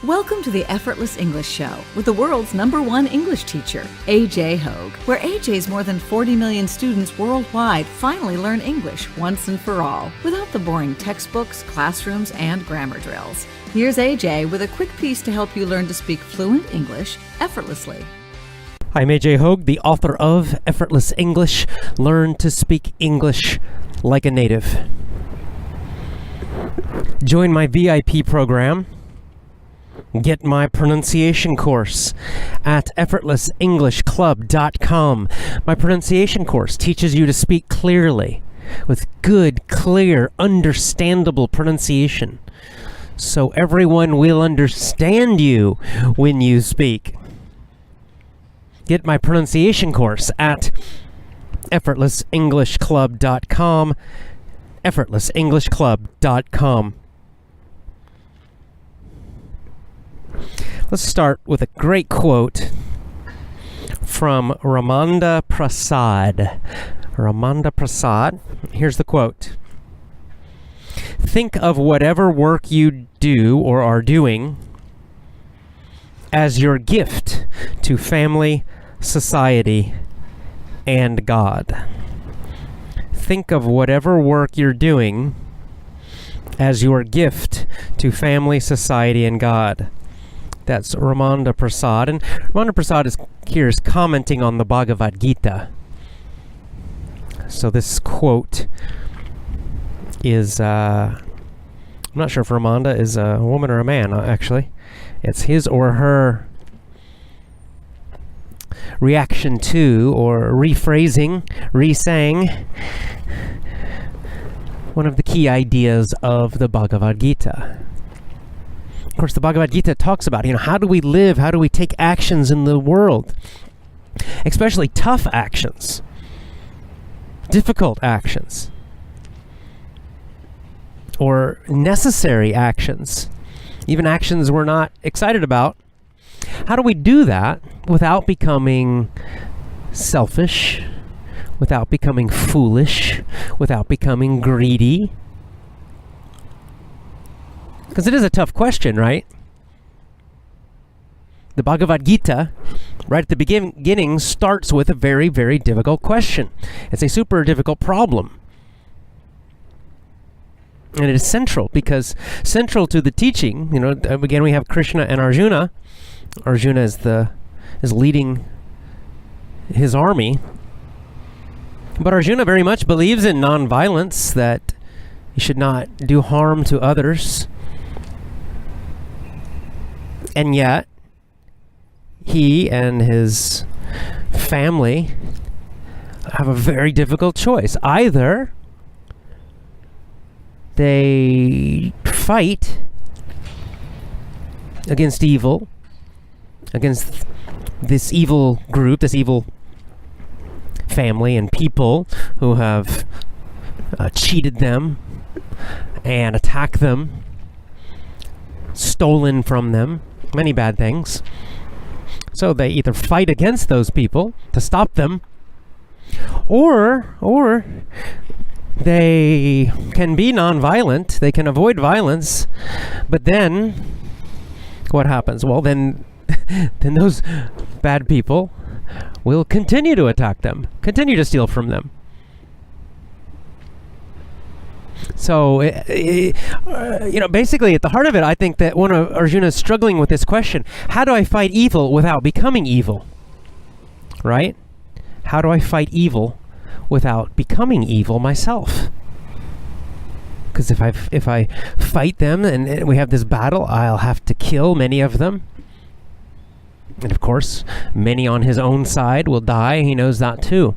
Welcome to the Effortless English Show with the world's #1 English teacher, AJ Hoge, where AJ's more than 40 million students worldwide finally learn English once and for all, without the boring textbooks, classrooms, and grammar drills. Here's AJ with a quick piece to help you learn to speak fluent English effortlessly. I'm AJ Hoge, the author of Effortless English. Learn to speak English like a native. Join my VIP program. Get my pronunciation course at effortlessenglishclub.com. My pronunciation course teaches you to speak clearly with good, clear, understandable pronunciation, so everyone will understand you when you speak. Get my pronunciation course at effortlessenglishclub.com. effortlessenglishclub.com. Let's start with a great quote from Ramanda Prasad. Ramanda Prasad. Here's the quote. Think of whatever work you do or are doing as your gift to family, society, and God. Think of whatever work you're doing as your gift to family, society, and God. That's Ramanda Prasad. And Ramanda Prasad is commenting on the Bhagavad Gita. So this quote is, I'm not sure if Ramanda is a woman or a man, actually. It's his or her reaction to, or rephrasing, re-saying one of the key ideas of the Bhagavad Gita. Of course, the Bhagavad Gita talks about, how do we live? How do we take actions in the world? Especially tough actions, difficult actions, or necessary actions, even actions we're not excited about. How do we do that without becoming selfish, without becoming foolish, without becoming greedy? Because it is a tough question, right? The Bhagavad Gita, right at the beginning, starts with a very, very difficult question. It's a super difficult problem. And it is central, because central to the teaching, again, we have Krishna and Arjuna. Arjuna is leading his army. But Arjuna very much believes in nonviolence, that you should not do harm to others. And yet, he and his family have a very difficult choice. Either they fight against evil, against this evil group, this evil family and people who have cheated them and attacked them, stolen from them, many bad things. So they either fight against those people to stop them, or they can be nonviolent, they can avoid violence, but then what happens? Well, then those bad people will continue to attack them, continue to steal from them. So, basically at the heart of it, I think that one of Arjuna is struggling with this question: how do I fight evil without becoming evil? Right? How do I fight evil without becoming evil myself? Because if I fight them and we have this battle, I'll have to kill many of them. And of course, many on his own side will die. He knows that too.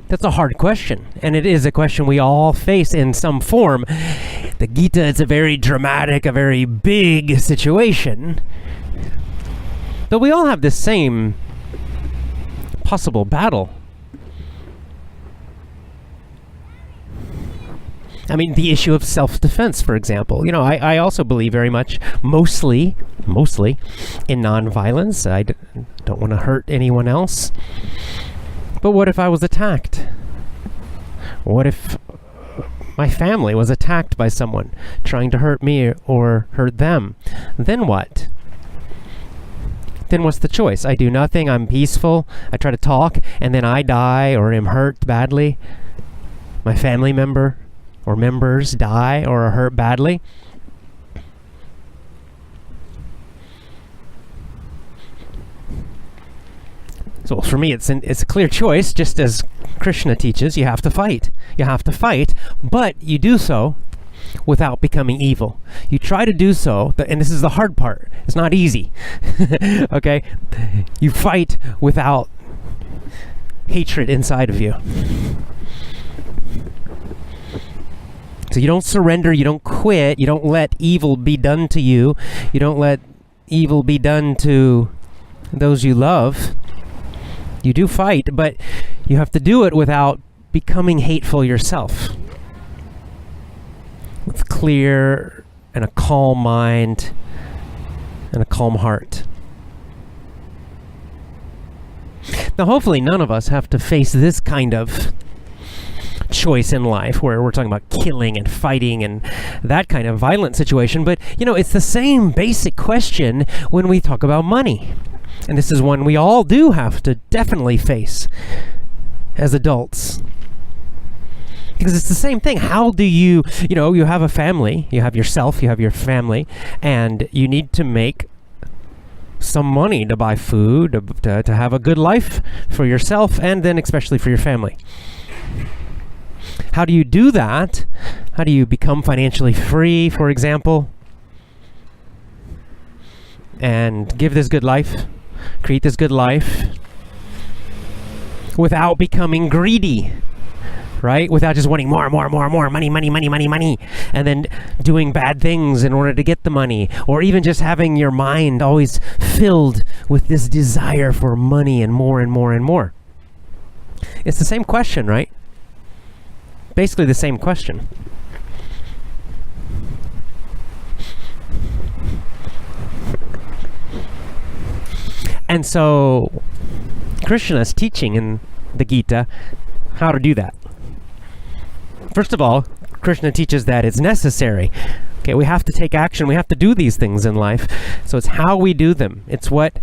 That's a hard question, and it is a question we all face in some form. The Gita is a very dramatic, a very big situation, but we all have this same possible battle. I mean, the issue of self-defense, for example. I also believe very much, mostly in nonviolence. I don't want to hurt anyone else. But what if I was attacked? What if My family was attacked by someone trying to hurt me or hurt them. Then what? Then what's the choice? I do nothing, I'm peaceful, I try to talk, and then I die or am hurt badly. My family member or members die or are hurt badly. So for me, it's a clear choice. Just as Krishna teaches, you have to fight. You have to fight, but you do so without becoming evil. You try to do so, and this is the hard part. It's not easy. Okay? You fight without hatred inside of you. So you don't surrender, you don't quit, you don't let evil be done to you. You don't let evil be done to those you love. You do fight, but you have to do it without becoming hateful yourself. With clear and a calm mind and a calm heart. Now, hopefully none of us have to face this kind of choice in life where we're talking about killing and fighting and that kind of violent situation, but it's the same basic question when we talk about money. And this is one we all do have to definitely face as adults. Because it's the same thing. How do you have a family, you have yourself, you have your family, and you need to make some money to buy food, to have a good life for yourself, and then especially for your family. How do you do that? How do you become financially free, for example, and give this good life? Create this good life without becoming greedy, right? Without just wanting more money, and then doing bad things in order to get the money, or even just having your mind always filled with this desire for money and more and more and more. It's the same question, right? Basically the same question. And so Krishna is teaching in the Gita how to do that. First of all, Krishna teaches that it's necessary. Okay, we have to take action. We have to do these things in life. So it's how we do them. It's what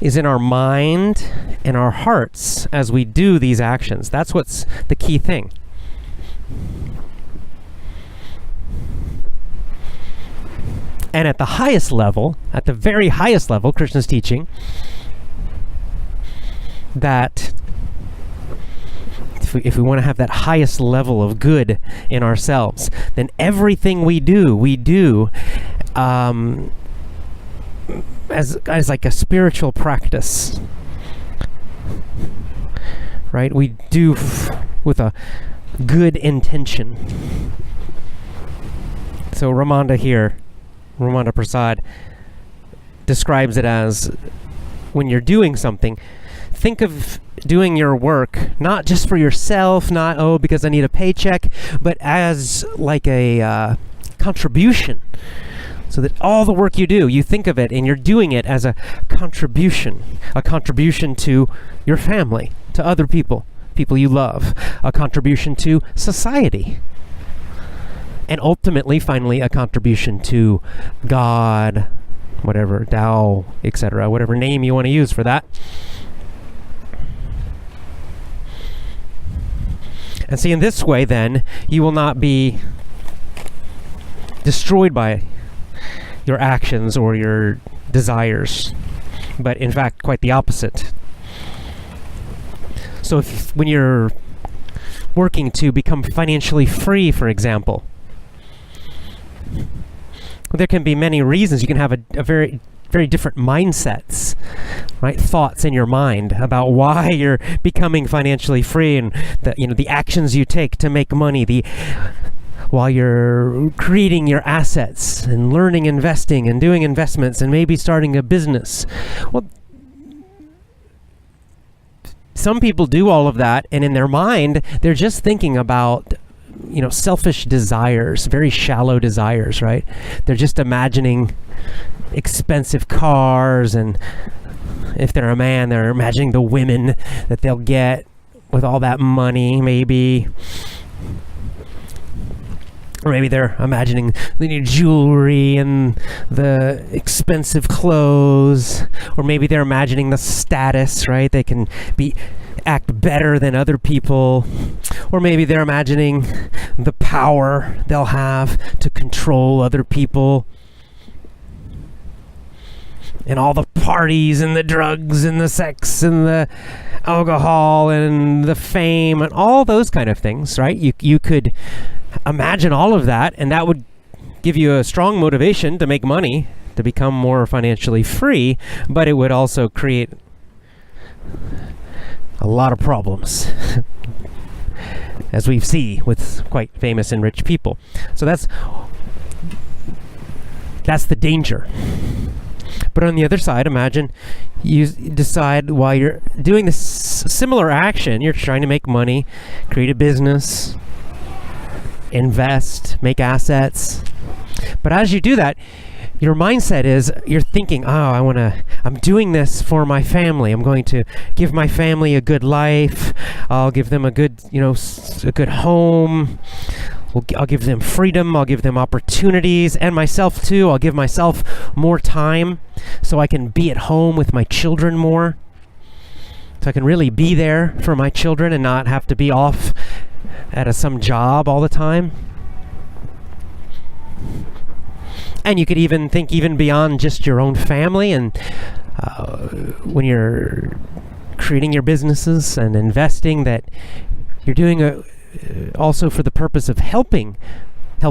is in our mind and our hearts as we do these actions. That's what's the key thing. And at the highest level, at the very highest level, Krishna's teaching that if we want to have that highest level of good in ourselves, then everything we do as like a spiritual practice, right? We do with a good intention. So Ramanda Prasad describes it as when you're doing something, think of doing your work not just for yourself, not because I need a paycheck, but as like a contribution. So that all the work you do, you think of it and you're doing it as a contribution to your family, to other people you love, a contribution to society, and ultimately, finally, a contribution to God, whatever, Tao, etc., whatever name you want to use for that. And see, in this way, then, you will not be destroyed by your actions or your desires, but in fact, quite the opposite. So when you're working to become financially free, for example, there can be many reasons. You can have a very, very different mindsets, right? Thoughts in your mind about why you're becoming financially free, and the actions you take to make money, while you're creating your assets and learning investing and doing investments and maybe starting a business. Well, some people do all of that, and in their mind, they're just thinking about selfish desires, very shallow desires, right? They're just imagining expensive cars, and if they're a man, they're imagining the women that they'll get with all that money, maybe. Or maybe they're imagining the new jewelry and the expensive clothes. Or maybe they're imagining the status, right? They can act better than other people. Or maybe they're imagining the power they'll have to control other people. And all the parties and the drugs and the sex and the alcohol and the fame and all those kind of things, right? You could imagine all of that, and that would give you a strong motivation to make money, to become more financially free, but it would also create a lot of problems, as we see with quite famous and rich people. So that's the danger. But on the other side, imagine you decide while you're doing this similar action, you're trying to make money, create a business, invest, make assets. But as you do that, your mindset is you're thinking, I'm doing this for my family. I'm going to give my family a good life. I'll give them a good home. I'll give them freedom. I'll give them opportunities, and myself too. I'll give myself more time so I can be at home with my children more. So I can really be there for my children and not have to be off at some job all the time. And you could even think even beyond just your own family, and when you're creating your businesses and investing, that you're doing also for the purpose of helping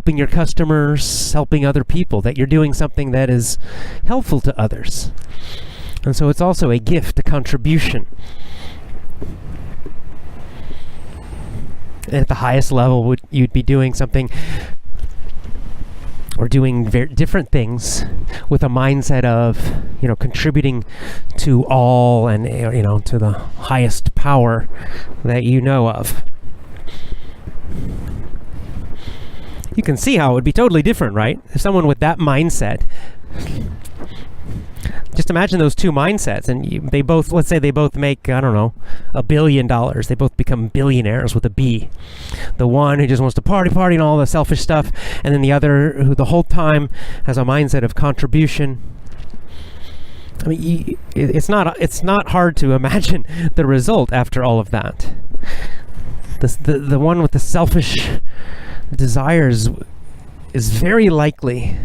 your customers, helping other people, that you're doing something that is helpful to others. And so it's also a gift, a contribution. At the highest level, you'd be doing something or doing different things with a mindset of, contributing to all and, to the highest power that you know of. You can see how it would be totally different, right? If someone with that mindset, just imagine those two mindsets, and let's say they both make, $1 billion. They both become billionaires with a B. The one who just wants to party and all the selfish stuff, and then the other who the whole time has a mindset of contribution. I mean, it's not hard to imagine the result after all of that. The one with the selfish desires is very likely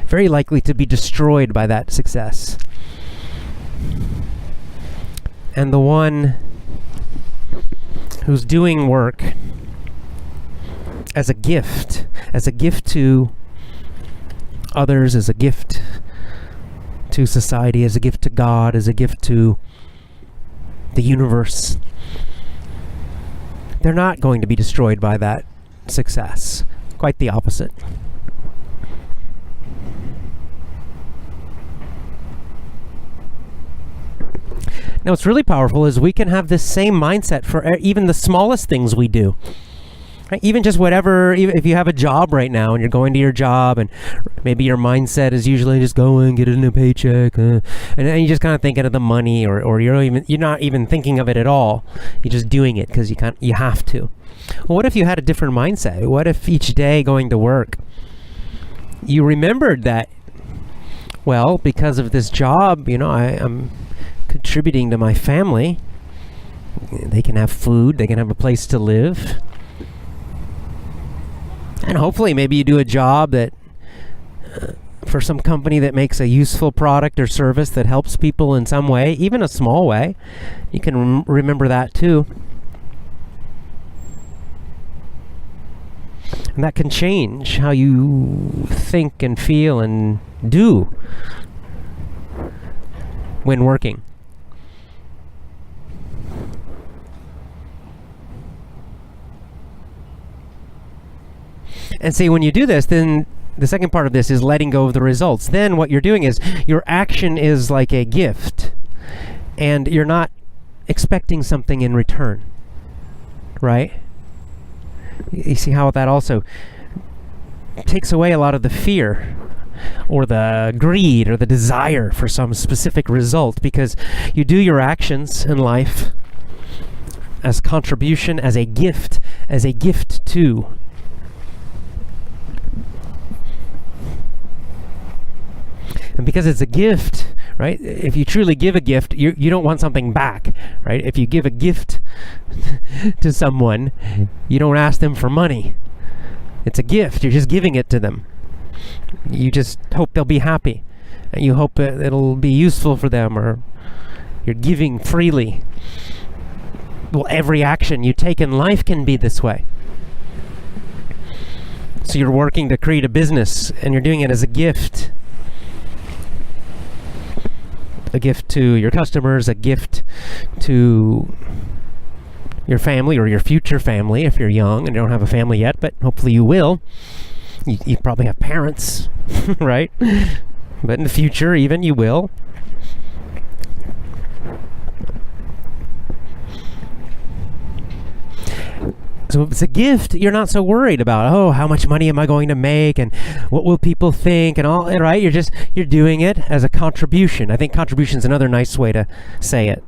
to be destroyed by that success. And the one who's doing work as a gift to others, as a gift to society, as a gift to God, as a gift to the universe, they're not going to be destroyed by that success. Quite the opposite. Now, what's really powerful is we can have this same mindset for even the smallest things we do. Right? Even just whatever, even if you have a job right now and you're going to your job, and maybe your mindset is usually just go and get a new paycheck, and you just kind of thinking of the money, or you're not even thinking of it at all. You're just doing it because you have to. Well, what if you had a different mindset? What if each day going to work, you remembered that, well, because of this job, I'm contributing to my family. They can have food, they can have a place to live. And hopefully maybe you do a job that for some company that makes a useful product or service that helps people in some way, even a small way. You can remember that too. And that can change how you think and feel and do when working. And see, when you do this, then the second part of this is letting go of the results. Then what you're doing is your action is like a gift, and you're not expecting something in return, right? You see how that also takes away a lot of the fear or the greed or the desire for some specific result, because you do your actions in life as contribution, as a gift to And because it's a gift, right? If you truly give a gift, you don't want something back, right? If you give a gift to someone, you don't ask them for money. It's a gift. You're just giving it to them. You just hope they'll be happy. And you hope it'll be useful for them, or you're giving freely. Well, every action you take in life can be this way. So you're working to create a business, and you're doing it as a gift. A gift to your customers, a gift to your family or your future family if you're young and don't have a family yet, but hopefully you will. You probably have parents, right? But in the future, even, you will. So if it's a gift, you're not so worried about, oh, how much money am I going to make, and what will people think, and all, right? You're doing it as a contribution. I think contribution is another nice way to say it.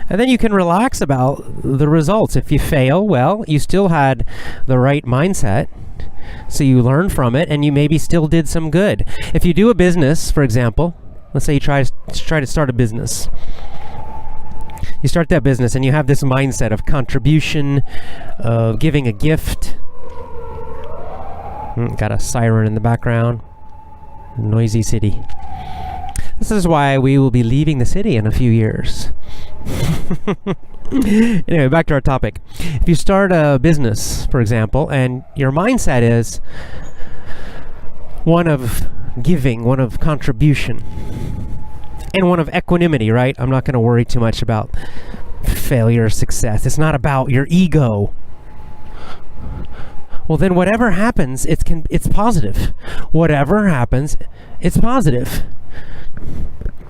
And then you can relax about the results. If you fail, well, you still had the right mindset, so you learn from it, and you maybe still did some good. If you do a business, for example, let's say you try to start a business. You start that business and you have this mindset of contribution, of giving a gift. Got a siren in the background. Noisy city. This is why we will be leaving the city in a few years. Anyway, back to our topic. If you start a business, for example, and your mindset is one of giving, one of contribution, and one of equanimity, right? I'm not going to worry too much about failure or success. It's not about your ego. Well, then whatever happens, it's positive. Whatever happens, it's positive.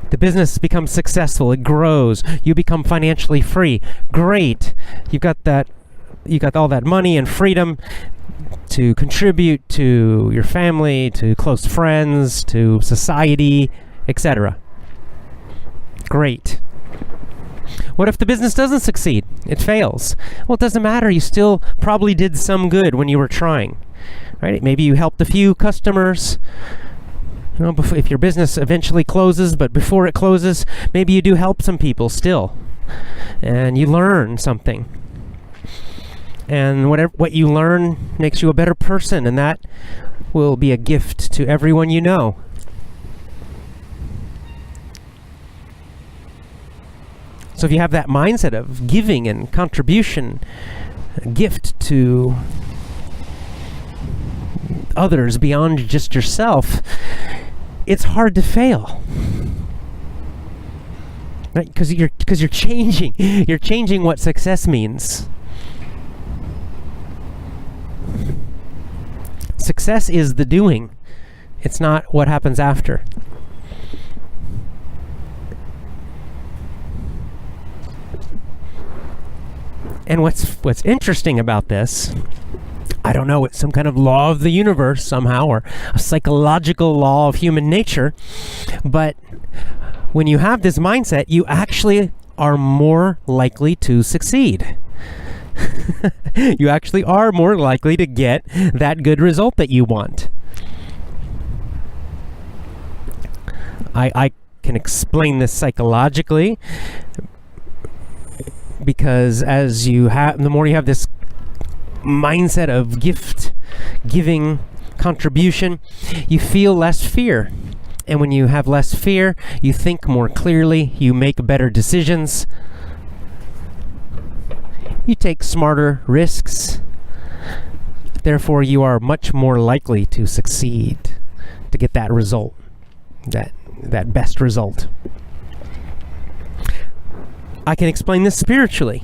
The business becomes successful. It grows. You become financially free. Great. You got all that money and freedom to contribute to your family, to close friends, to society, etc. Great. What if the business doesn't succeed? It fails. Well, it doesn't matter. You still probably did some good when you were trying, right? Maybe you helped a few customers. You know, if your business eventually closes, but before it closes, maybe you do help some people still, and you learn something. And what you learn makes you a better person, and that will be a gift to everyone you know. So if you have that mindset of giving and contribution, a gift to others beyond just yourself, it's hard to fail, right? Because you're changing what success means. Success is the doing. It's not what happens after. And what's interesting about this, I don't know, it's some kind of law of the universe somehow, or a psychological law of human nature, but when you have this mindset, you actually are more likely to succeed. You actually are more likely to get that good result that you want. I can explain this psychologically, because the more you have this mindset of giving, contribution, you feel less fear. And when you have less fear, you think more clearly, you make better decisions, you take smarter risks. Therefore, you are much more likely to succeed, to get that result, that best result. I can explain this spiritually.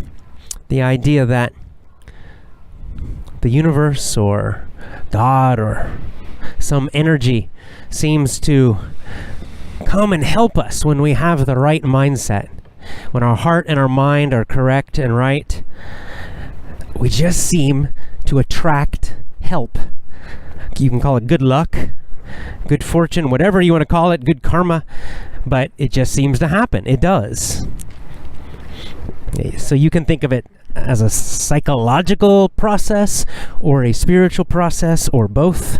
The idea that the universe or God or some energy seems to come and help us when we have the right mindset. When our heart and our mind are correct and right, we just seem to attract help. You can call it good luck, good fortune, whatever you want to call it, good karma, but it just seems to happen. It does. So you can think of it as a psychological process or a spiritual process or both.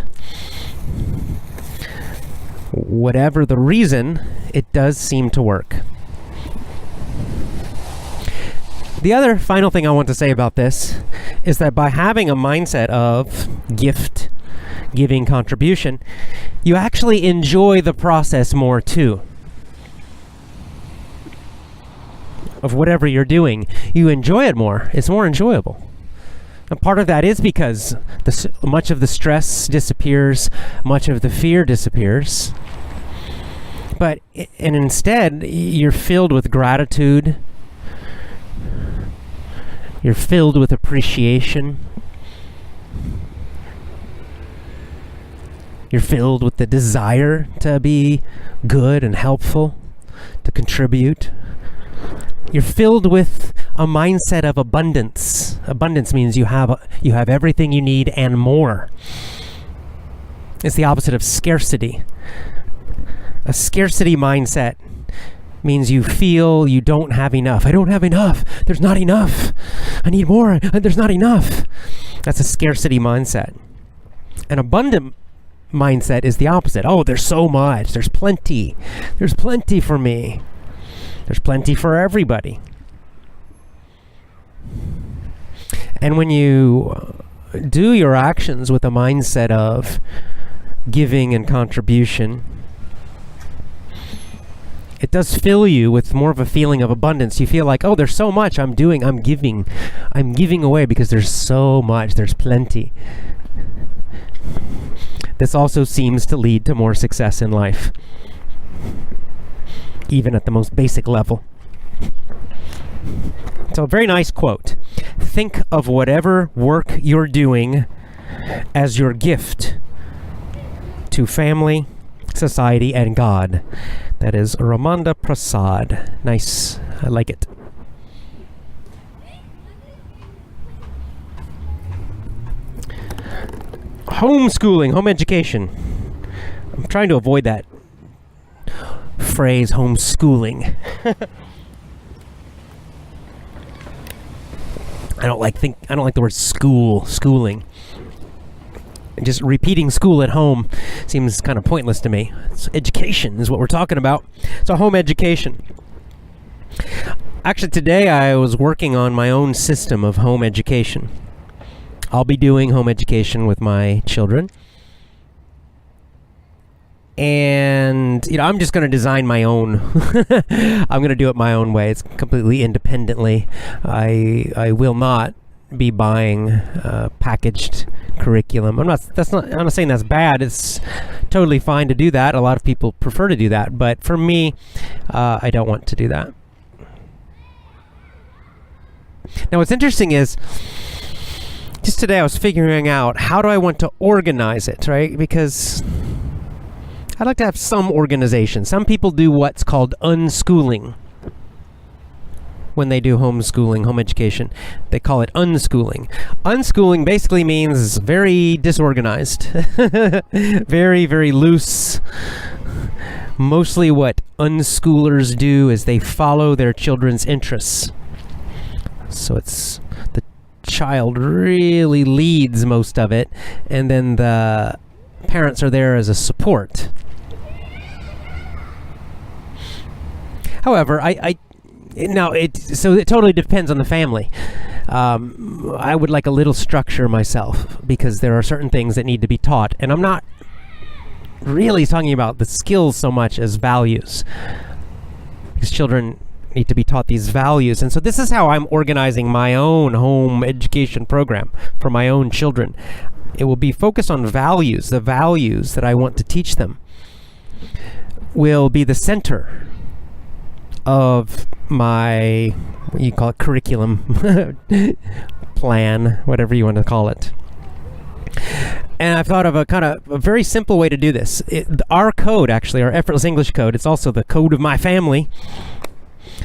whatever the reason, it does seem to work. The other final thing I want to say about this is that by having a mindset of gift, giving, contribution, you actually enjoy the process more too. Of whatever you're doing, you enjoy it more. It's more enjoyable. And part of that is because much of the stress disappears, much of the fear disappears. And instead, you're filled with gratitude. You're filled with appreciation. You're filled with the desire to be good and helpful, to contribute. You're filled with a mindset of abundance. Abundance means you have everything you need and more. It's the opposite of scarcity. A scarcity mindset means you feel you don't have enough. I don't have enough. There's not enough. I need more. There's not enough. That's a scarcity mindset. An abundant mindset is the opposite. Oh, there's so much. There's plenty. There's plenty for me. There's plenty for everybody. And when you do your actions with a mindset of giving and contribution, it does fill you with more of a feeling of abundance. You feel like, oh, there's so much I'm doing, I'm giving away because there's so much, there's plenty. This also seems to lead to more success in life, even at the most basic level. So a very nice quote. Think of whatever work you're doing as your gift to family, society, and God. That is Ramanda Prasad. Nice. I like it. Homeschooling, home education. I'm trying to avoid that phrase, homeschooling. I don't like the word schooling. Just repeating school at home seems kind of pointless to me. Education is what we're talking about. So home education. Actually, today I was working on my own system of home education. I'll be doing home education with my children. And, I'm just going to design my own. I'm going to do it my own way. It's completely independently. I will not be buying packaged curriculum. I'm not saying that's bad. It's totally fine to do that. A lot of people prefer to do that. But for me, I don't want to do that. Now, what's interesting is, just today I was figuring out how do I want to organize it, right? Because I'd like to have some organization. Some people do what's called unschooling when they do homeschooling, home education. They call it unschooling. Unschooling basically means very disorganized, very, very loose. Mostly what unschoolers do is they follow their children's interests. So it's the child really leads most of it, and then the parents are there as a support. However, it totally depends on the family. I would like a little structure myself because there are certain things that need to be taught, and I'm not really talking about the skills so much as values, because children need to be taught these values. And so this is how I'm organizing my own home education program for my own children. It will be focused on values. The values that I want to teach them will be the center of my, what you call it, curriculum plan, whatever you want to call it. And I've thought of a very simple way to do this. Our code, actually, our Effortless English code, it's also the code of my family.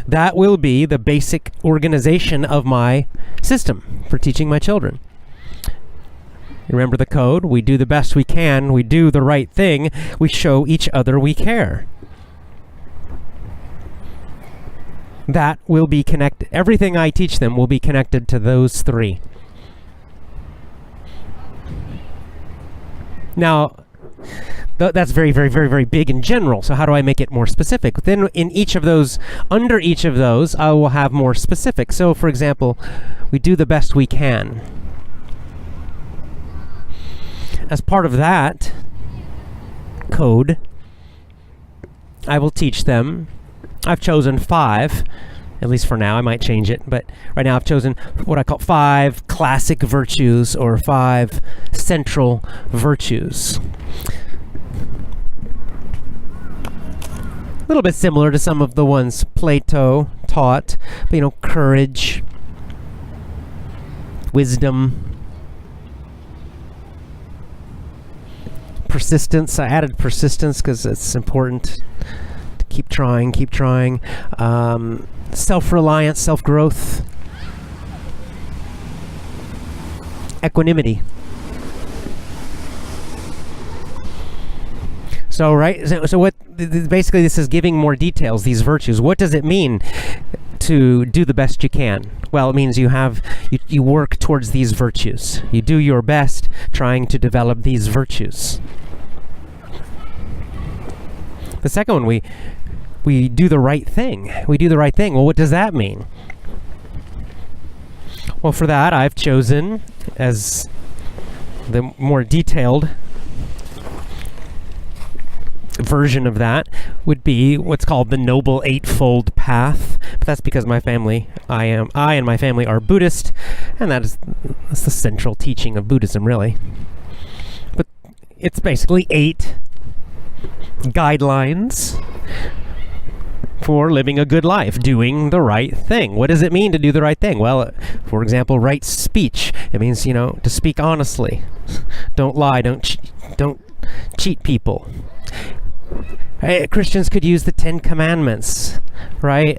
That will be the basic organization of my system for teaching my children. Remember the code? We do the best we can. We do the right thing. We show each other we care. That will be connected. Everything I teach them will be connected to those three. Now, that's very, very, very, very big in general. So how do I make it more specific? Then in each of those, under each of those, I will have more specific. So for example, we do the best we can. As part of that code, I will teach them. I've chosen 5, at least for now. I might change it, but right now I've chosen what I call 5 classic virtues, or 5 central virtues. A little bit similar to some of the ones Plato taught, but courage, wisdom, persistence. I added persistence because it's important to keep trying. Self-reliance, self-growth, equanimity. So what basically this is giving more details, these virtues. What does it mean to do the best you can? Well, it means you work towards these virtues. You do your best trying to develop these virtues. The second one, we do the right thing. We do the right thing. Well, what does that mean? Well, for that, I've chosen as the more detailed version of that would be what's called the Noble Eightfold Path. But that's because I and my family are Buddhist, and that's the central teaching of Buddhism, really. But it's basically 8 guidelines for living a good life, doing the right thing. What does it mean to do the right thing? Well, for example, right speech. It means, to speak honestly. Don't lie. Don't cheat people. Christians could use the 10 Commandments, right?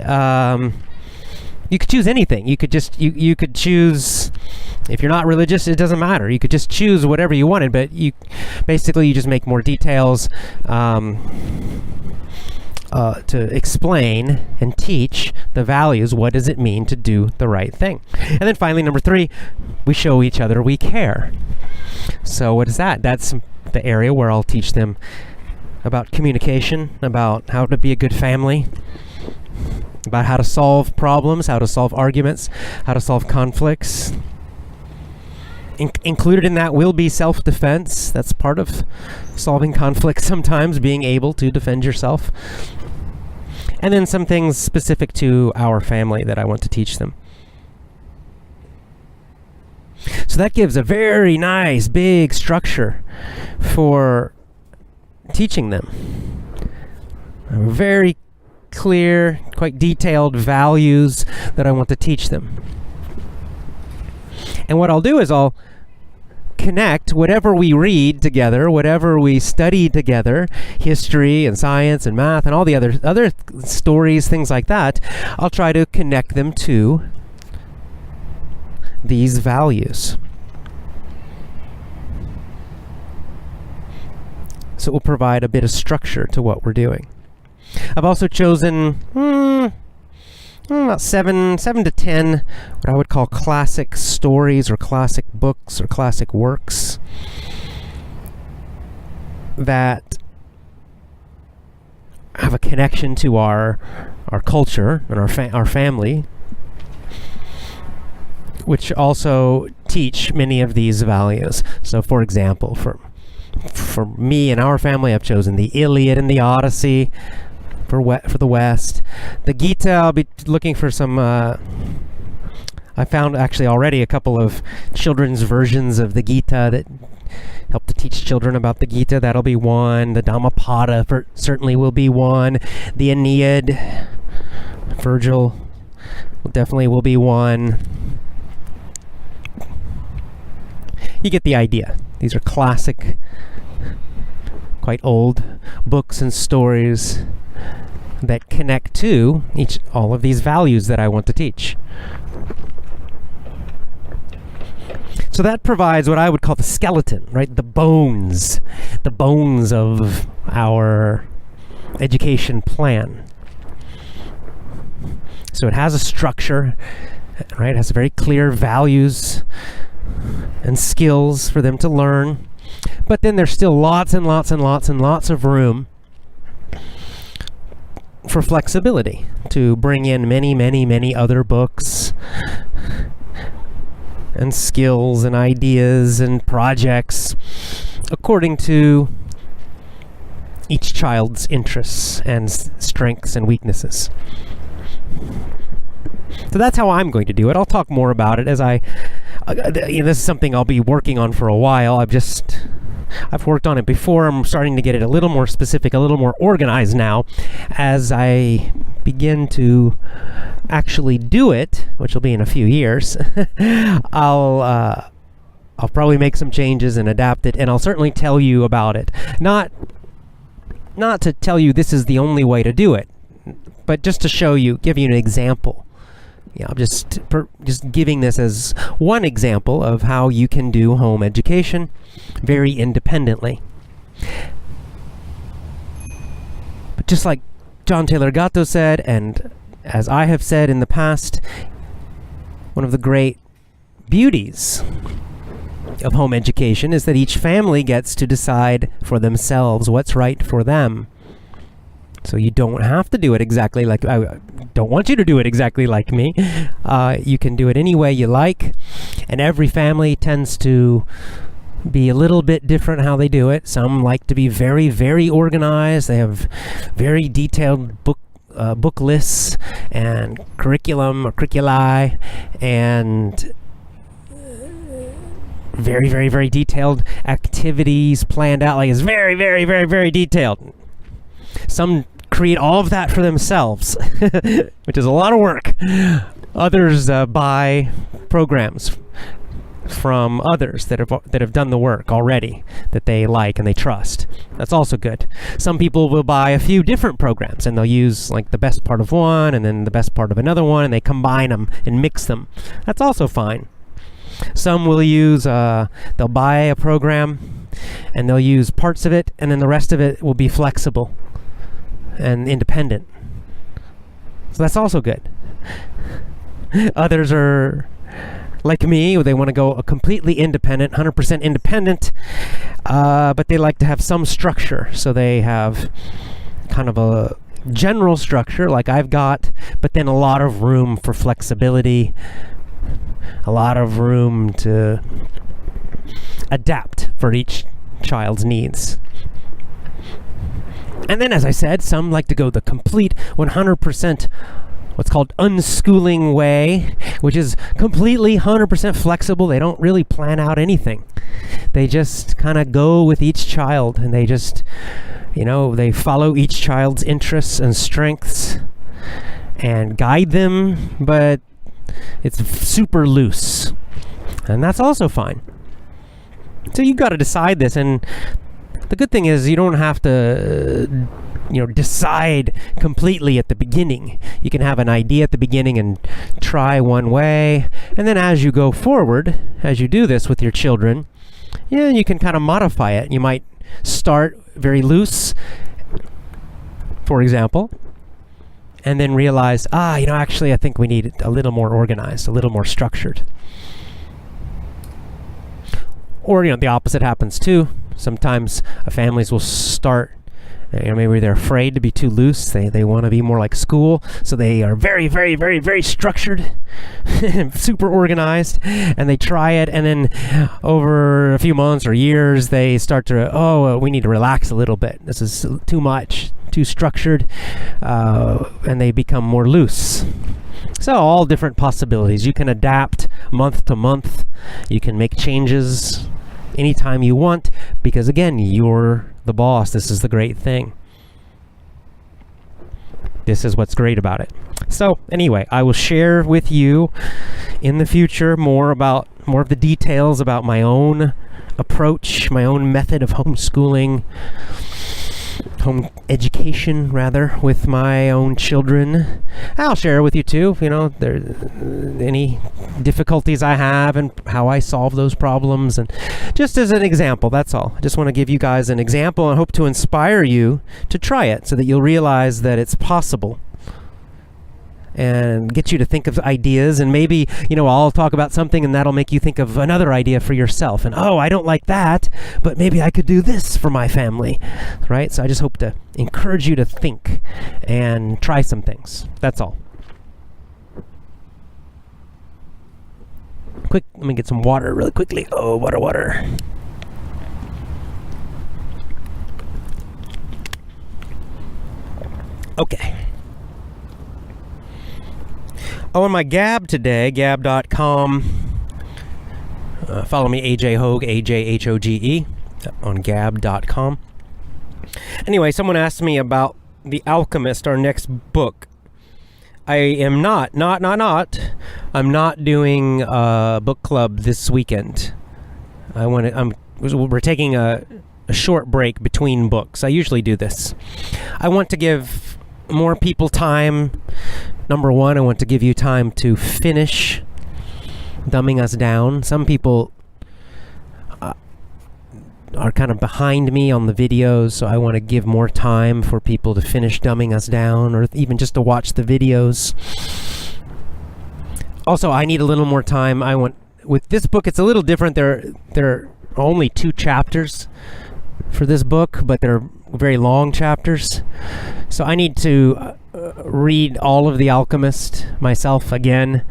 You could choose anything. You could you could choose. If you're not religious, it doesn't matter. You could just choose whatever you wanted, but you just make more details to explain and teach the values. What does it mean to do the right thing? And then finally, number 3, we show each other we care. So what is that? That's the area where I'll teach them about communication, about how to be a good family, about how to solve problems, how to solve arguments, how to solve conflicts. Included in that will be self-defense. That's part of solving conflict sometimes, being able to defend yourself. And then some things specific to our family that I want to teach them. So that gives a very nice, big structure for teaching them. Very clear, quite detailed values that I want to teach them. And what I'll do is I'll connect whatever we read together, whatever we study together, history and science and math and all the other stories, things like that. I'll try to connect them to these values. So it will provide a bit of structure to what we're doing. I've also chosen about 7 to 10 what I would call classic stories or classic books or classic works that have a connection to our culture and our family, which also teach many of these values. So for example, for me and our family, I've chosen the Iliad and the Odyssey for the West. The Gita, I'll be looking for some. I found actually already a couple of children's versions of the Gita that help to teach children about the Gita. That'll be one. The Dhammapada certainly will be one. The Aeneid, Virgil, definitely will be one. You get the idea. These are classic, quite old books and stories that connect to all of these values that I want to teach. So that provides what I would call the skeleton, right? The bones of our education plan. So it has a structure, right? It has very clear values and skills for them to learn, But then there's still lots and lots and lots and lots of room for flexibility to bring in many, many, many other books and skills and ideas and projects according to each child's interests and strengths and weaknesses. So that's how I'm going to do it. I'll talk more about it as this is something I'll be working on for a while. I've worked on it before. I'm starting to get it a little more specific, a little more organized now as I begin to actually do it, which will be in a few years. I'll probably make some changes and adapt it, and I'll certainly tell you about it. Not to tell you this is the only way to do it, but just to give you an example. I'm just giving this as one example of how you can do home education very independently. But just like John Taylor Gatto said, and as I have said in the past, one of the great beauties of home education is that each family gets to decide for themselves what's right for them. So you don't have to do it exactly like, I don't want you to do it exactly like me. You can do it any way you like. And every family tends to be a little bit different how they do it. Some like to be very, very organized. They have very detailed book lists and curriculum or curriculi and very, very, very detailed activities planned out. Like it's very, very, very, very detailed. Some create all of that for themselves, which is a lot of work. Others buy programs from others that have done the work already that they like and they trust. That's also good. Some people will buy a few different programs and they'll use like the best part of one and then the best part of another one, and they combine them and mix them. That's also fine. Some will use, they'll buy a program and they'll use parts of it, and then the rest of it will be flexible and independent. So that's also good. Others are like me, they want to go a completely independent, 100% independent, but they like to have some structure. So they have kind of a general structure like I've got, but then a lot of room for flexibility, a lot of room to adapt for each child's needs. And then, as I said, some like to go the complete 100% what's called unschooling way, which is completely 100% flexible. They don't really plan out anything. They just kind of go with each child, and they just, they follow each child's interests and strengths and guide them, but it's super loose. And that's also fine. So you've got to decide this, and the good thing is you don't have to, decide completely at the beginning. You can have an idea at the beginning and try one way, and then as you go forward, as you do this with your children, you can kind of modify it. You might start very loose, for example, and then realize, actually I think we need a little more organized, a little more structured. Or, the opposite happens too. Sometimes families will start, maybe they're afraid to be too loose. They want to be more like school. So they are very, very, very, very structured, super organized, and they try it. And then over a few months or years, they start to, we need to relax a little bit. This is too much, too structured, and they become more loose. So all different possibilities. You can adapt month to month. You can make changes anytime you want, because again, you're the boss. This is the great thing. This is what's great about it. So anyway, I will share with you in the future more of the details about my own approach, my own method of homeschooling, home education rather, with my own children. I'll share with you too, any difficulties I have and how I solve those problems, and just as an example, that's all. I just want to give you guys an example and hope to inspire you to try it so that you'll realize that it's possible and get you to think of ideas, and maybe, I'll talk about something and that'll make you think of another idea for yourself, and I don't like that, but maybe I could do this for my family, right? So I just hope to encourage you to think and try some things. That's all. Quick, let me get some water really quickly. Oh, water. Okay. On my Gab today, gab.com. Follow me, AJ Hoge, AJHOGE, on gab.com. Anyway, someone asked me about The Alchemist, our next book. I am I'm not doing a book club this weekend. We're taking a short break between books. I usually do this. I want to give more people time. Number one, I want to give you time to finish Dumbing Us Down. Some people are kind of behind me on the videos, so I want to give more time for people to finish Dumbing Us Down, or even just to watch the videos. Also, I need a little more time. With this book, it's a little different. There are only 2 chapters for this book, but they're very long chapters. So I need to read all of The Alchemist myself again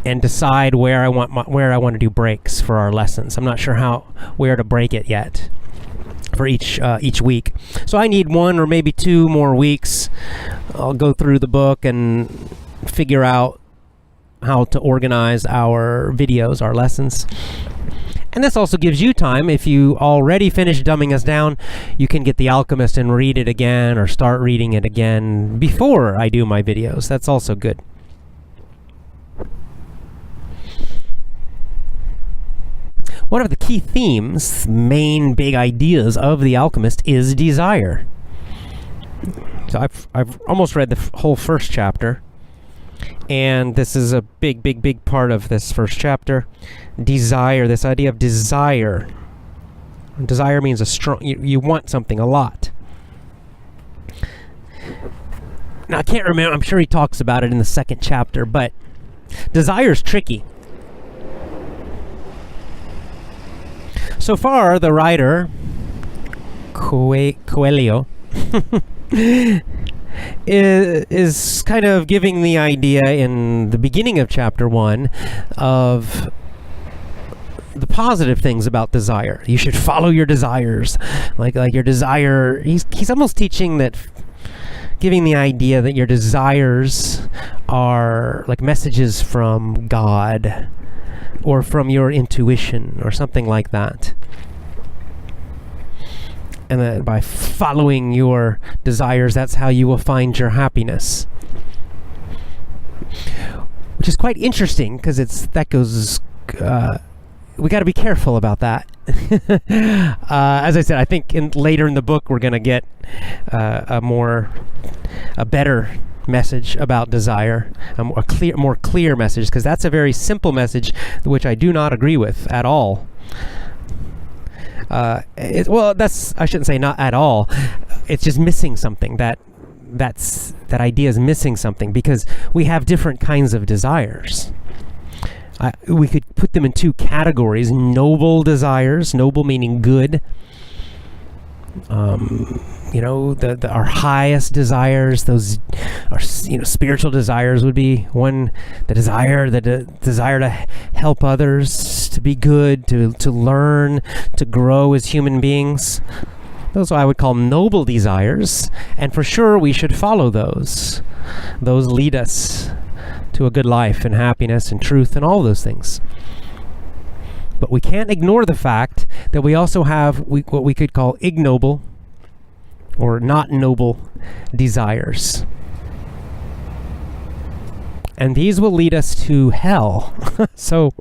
and decide where I want to do breaks for our lessons. I'm not sure where to break it yet for each week. So I need 1 or maybe 2 more weeks. I'll go through the book and figure out how to organize our videos, our lessons. And this also gives you time. If you already finished Dumbing Us Down, you can get The Alchemist and read it again, or start reading it again before I do my videos. That's also good. One of the key themes, main big ideas of The Alchemist is desire. So I've almost read the whole first chapter, and this is a big part of this first chapter. Desire, this idea of desire. Desire means a strong, you want something a lot. Now I can't remember, I'm sure he talks about it in the second chapter, but desire is tricky. So far, the writer, Coelho, is kind of giving the idea in the beginning of chapter 1 of the positive things about desire. You should follow your desires. Like your desire, he's almost teaching that, giving the idea that your desires are like messages from God, or from your intuition, or something like that. And that by following your desires, that's how you will find your happiness. Which is quite interesting, because we got to be careful about that. As I said, I think later in the book we're going to get a better message about desire, a more clear message, because that's a very simple message which I do not agree with at all. I shouldn't say not at all. It's just missing something. That idea is missing something, because we have different kinds of desires. We could put them in 2 categories: noble desires, noble meaning good. Our highest desires, those are, spiritual desires would be one. The desire to help others, to be good, to learn, to grow as human beings. Those I would call noble desires, and for sure we should follow those. Those lead us to a good life and happiness and truth and all those things. But we can't ignore the fact that we also have what we could call ignoble or not noble desires. And these will lead us to hell. So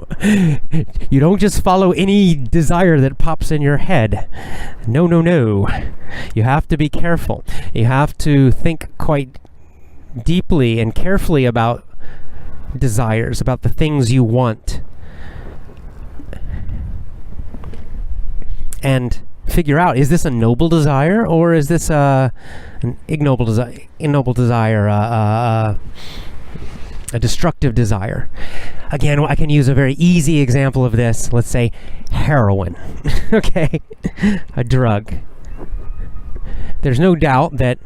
you don't just follow any desire that pops in your head. No. You have to be careful. You have to think quite deeply and carefully about desires, about the things you want. And figure out, is this a noble desire, or is this an ignoble desire, a destructive desire. Again, I can use a very easy example of this. Let's say heroin, okay? A drug. There's no doubt that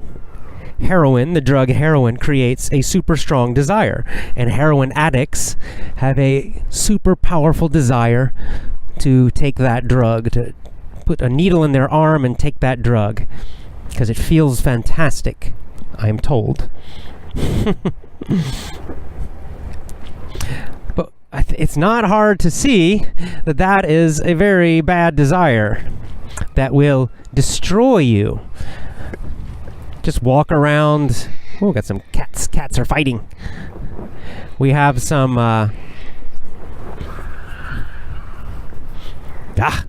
heroin, the drug heroin, creates a super strong desire. And heroin addicts have a super powerful desire to take that drug, to put a needle in their arm and take that drug, because it feels fantastic, I'm told. But it's not hard to see that that is a very bad desire that will destroy you. Just walk around. Oh, got some cats. Cats are fighting. We have some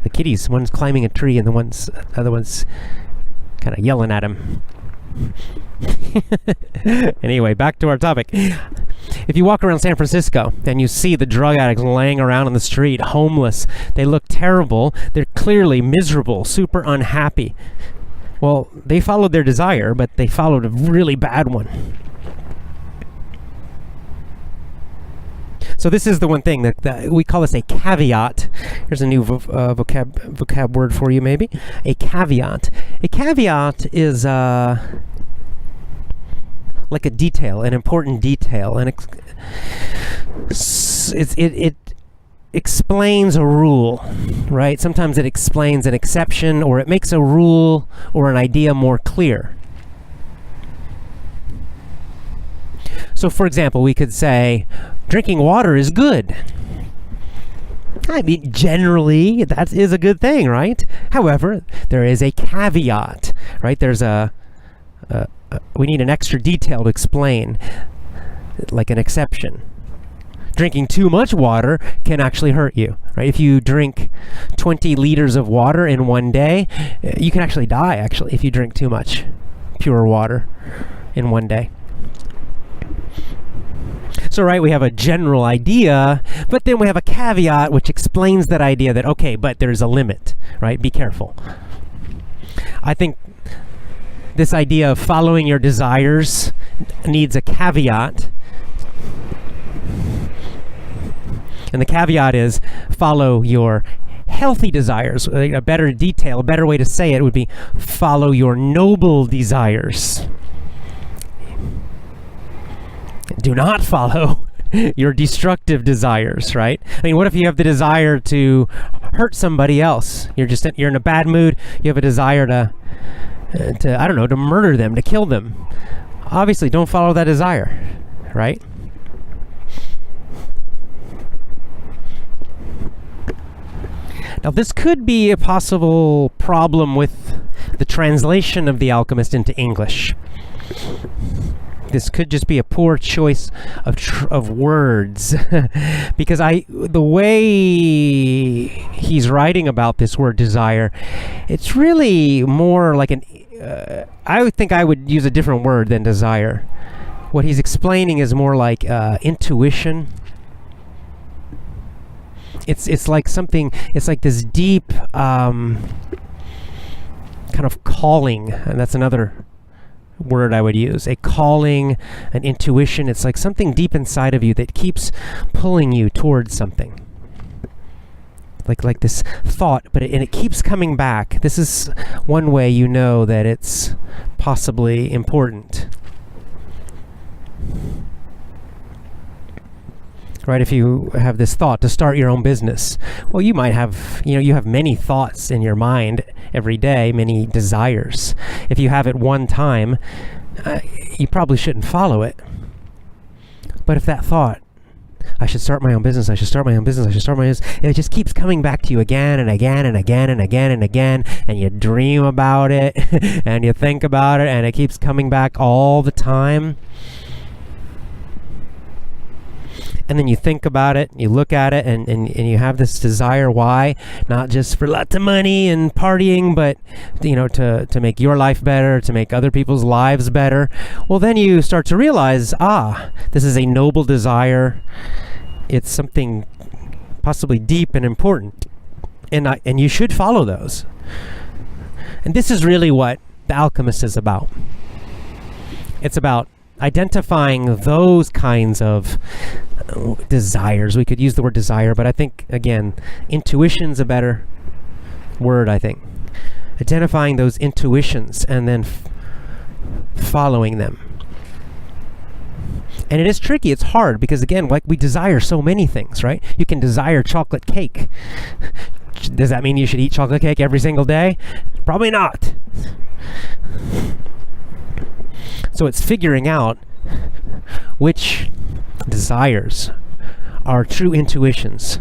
the kitties. One's climbing a tree and the other one's kind of yelling at him. Anyway, back to our topic. If you walk around San Francisco and you see the drug addicts laying around on the street, homeless, they look terrible. They're clearly miserable, super unhappy. Well, they followed their desire, but they followed a really bad one. So this is the one thing that we call this a caveat. Here's a new vocab word for you, maybe. A caveat. A caveat is like a detail, an important detail, and it explains a rule, right? Sometimes it explains an exception, or it makes a rule or an idea more clear. So, for example, we could say, drinking water is good. I mean, generally, that is a good thing, right? However, there is a caveat, right? There's we need an extra detail to explain, like an exception. Drinking too much water can actually hurt you, right? If you drink 20 liters of water in one day, you can actually die, if you drink too much pure water in one day. So, right, we have a general idea, but then we have a caveat which explains that idea that, okay, but there's a limit, right? Be careful. I think this idea of following your desires needs a caveat. And the caveat is follow your healthy desires. A better detail, a better way to say it would be follow your noble desires. Do not follow your destructive desires, right? I mean, what if you have the desire to hurt somebody else? You're in a bad mood. You have a desire to I don't know, to murder them, to kill them. Obviously, don't follow that desire, right? Now, this could be a possible problem with the translation of The Alchemist into English. This could just be a poor choice of words, because the way he's writing about this word desire, it's really more like I would think I would use a different word than desire. What he's explaining is more like intuition. It's like something. It's like this deep kind of calling, and that's another word I would use. A calling, an intuition. It's like something deep inside of you that keeps pulling you towards something. Like this thought, but it keeps coming back. This is one way you know that it's possibly important. Right, if you have this thought to start your own business, well, you might have, you have many thoughts in your mind every day, many desires. If you have it one time, you probably shouldn't follow it. But if that thought, I should start my own business, I should start my own business, I should start my own business, it just keeps coming back to you again and again and again and again and again, and you dream about it, and you think about it, and it keeps coming back all the time. And then you think about it, you look at it, and you have this desire. Why? Not just for lots of money and partying, but to make your life better, to make other people's lives better. Well, then you start to realize, this is a noble desire. It's something possibly deep and important, and you should follow those. And this is really what The Alchemist is about. It's about identifying those kinds of desires. We could use the word desire, but I think, again, intuition's a better word, I think. Identifying those intuitions and then following them. And it is tricky. It's hard because, again, like we desire so many things, right? You can desire chocolate cake. Does that mean you should eat chocolate cake every single day? Probably not. So it's figuring out which desires are true intuitions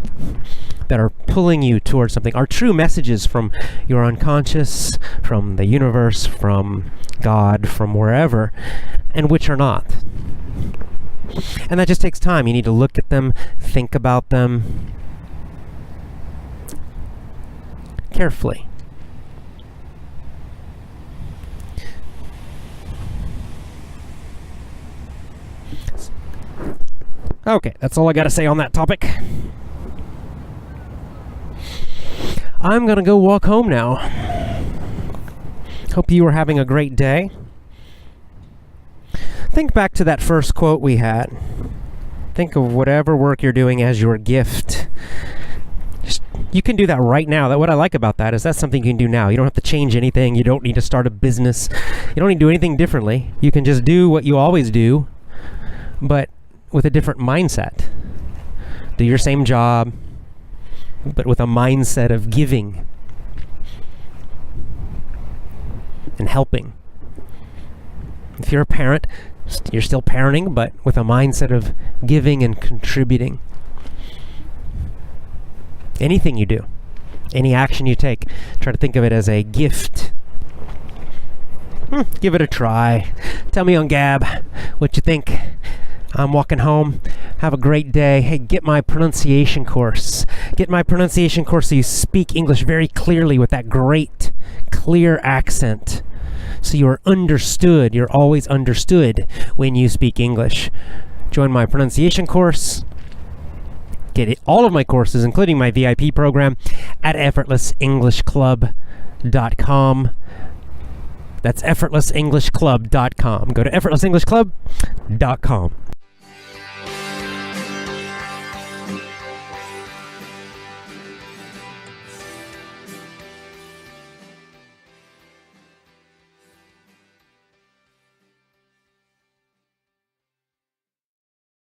that are pulling you towards something, are true messages from your unconscious, from the universe, from God, from wherever, and which are not. And that just takes time. You need to look at them, think about them carefully. Okay, that's all I got to say on that topic. I'm going to go walk home now. Hope you are having a great day. Think back to that first quote we had. Think of whatever work you're doing as your gift. You can do that right now. What I like about that is that's something you can do now. You don't have to change anything. You don't need to start a business. You don't need to do anything differently. You can just do what you always do, but with a different mindset. Do your same job, but with a mindset of giving and helping. If you're a parent, you're still parenting, but with a mindset of giving and contributing. Anything you do, any action you take, try to think of it as a gift. Give it a try. Tell me on Gab what you think. I'm walking home. Have a great day. Hey, get my pronunciation course. Get my pronunciation course so you speak English very clearly with that great, clear accent. So you are understood. You're always understood when you speak English. Join my pronunciation course. Get all of my courses, including my VIP program, at effortlessenglishclub.com. That's effortlessenglishclub.com. Go to effortlessenglishclub.com.